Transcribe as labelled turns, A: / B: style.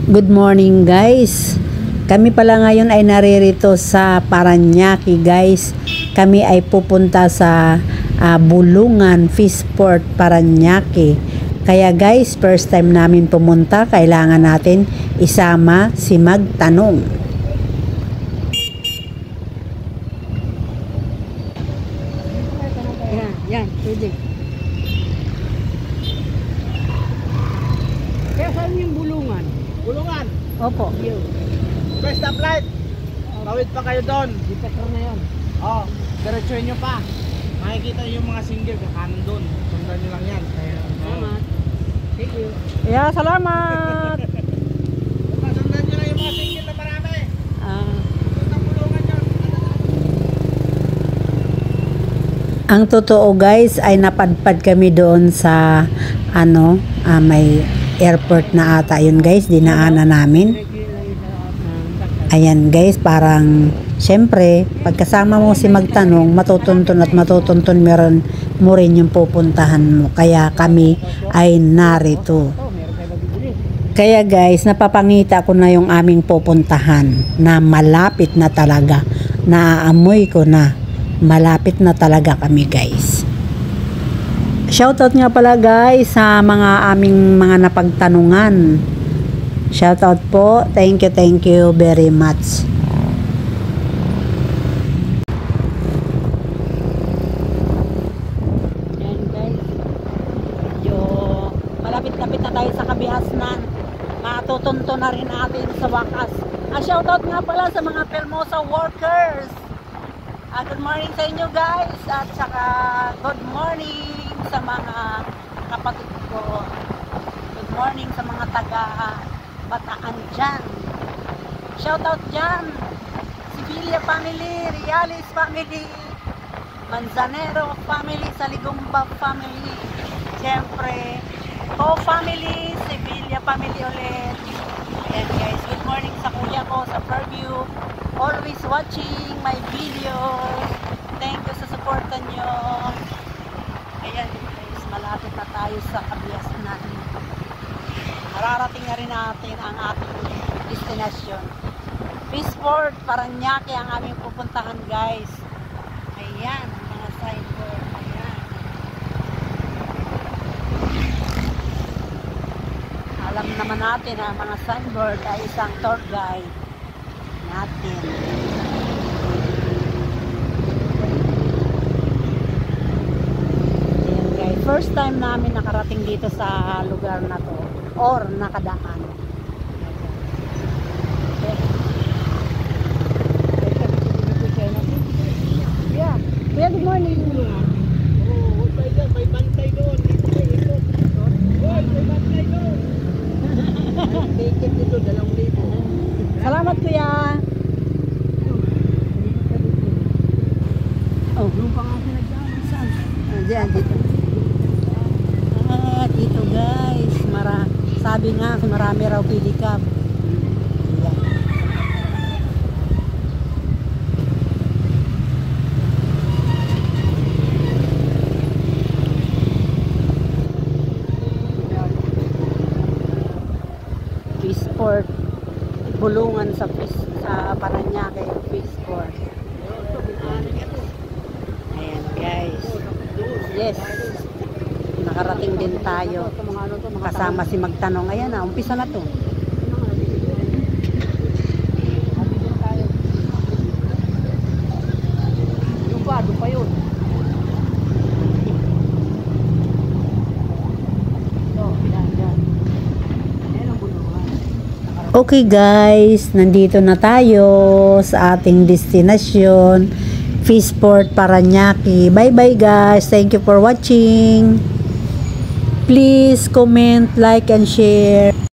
A: Good morning guys. Kami pala ngayon ay naririto sa Parañaque guys. Kami ay pupunta sa Bulungan Fishport Parañaque. Kaya guys, first time namin pumunta, kailangan natin isama si Magtanong.
B: Yan, pwede. Kaya saan yung Bulungan?
C: Bulungan.
A: Opo.
C: First stoplight. Tawid pa kayo doon.
B: Di Petro na yun.
C: Oo. Diretsuhin nyo pa. Makikita yung mga single kakanan doon. Sundan nyo lang yan.
B: Salamat. Thank you.
A: Yeah, salamat.
C: Sundan nyo lang yung mga single na marami. Doon ang Bulungan yun.
A: Ang totoo guys ay napadpad kami doon sa may airport na ata yun guys, dinaanan namin. Ayan guys, parang syempre pagkasama mo si Magtanong, matutuntun at matutuntun meron mo rin yung pupuntahan mo. Kaya kami ay narito. Kaya guys, napapangita ko na yung aming pupuntahan na malapit na talaga. Naaamoy ko na malapit na talaga kami guys. Shoutout nga pala guys sa mga aming mga napagtanungan. Shoutout po. Thank you very much. Ayan guys. Medyo malapit-lapit na tayo sa Kabihasnan. Matutunto na rin natin sa wakas. Shoutout nga pala sa mga Pelmosa workers. Good morning sa inyo guys. At saka good morning sa mga kapatid ko. Good morning sa mga taga Bataan dyan. Shoutout dyan. Sibilia family, Riales family, Manzanero family, Saligumba family. Siyempre, Co family, Sibilia family ulit. Ayan guys, good morning sa kuya ko sa Fairview. Always watching my videos. Thank you sa supportan nyo. Ayan guys, malapit na tayo sa Kabihasnan. Mararating na rin natin ang ating destination. Fishport Parañaque ang aming pupuntahan guys. Ayan, mga signboard. Ayan. Alam naman natin ang mga signboard ay isang tour guide natin. Ayan guys, first time namin nakarating dito sa lugar na to or nakadaan. Yeah, yeah, good morning.
C: Oo, may bantay doon. Ito. Hoy, may bantay doon. Ticket dito, 2,000.
A: Salamat kuya. Oh,
B: Yung pa nga sinagdaan. Saan?
A: diyan, dito. Dito guys, sabi nga, marami raw pilikap. Fishport, Bulungan sa Parañaque Fishport. Ayan guys. Yes. Nakarating din tayo. Kasama si Magtanong. Ayan na, umpisa na to.
B: Yung pa, doon pa yun.
A: Okay guys, nandito na tayo sa ating destination, Fishport Parañaque. Bye bye guys. Thank you for watching. Please comment, like and share.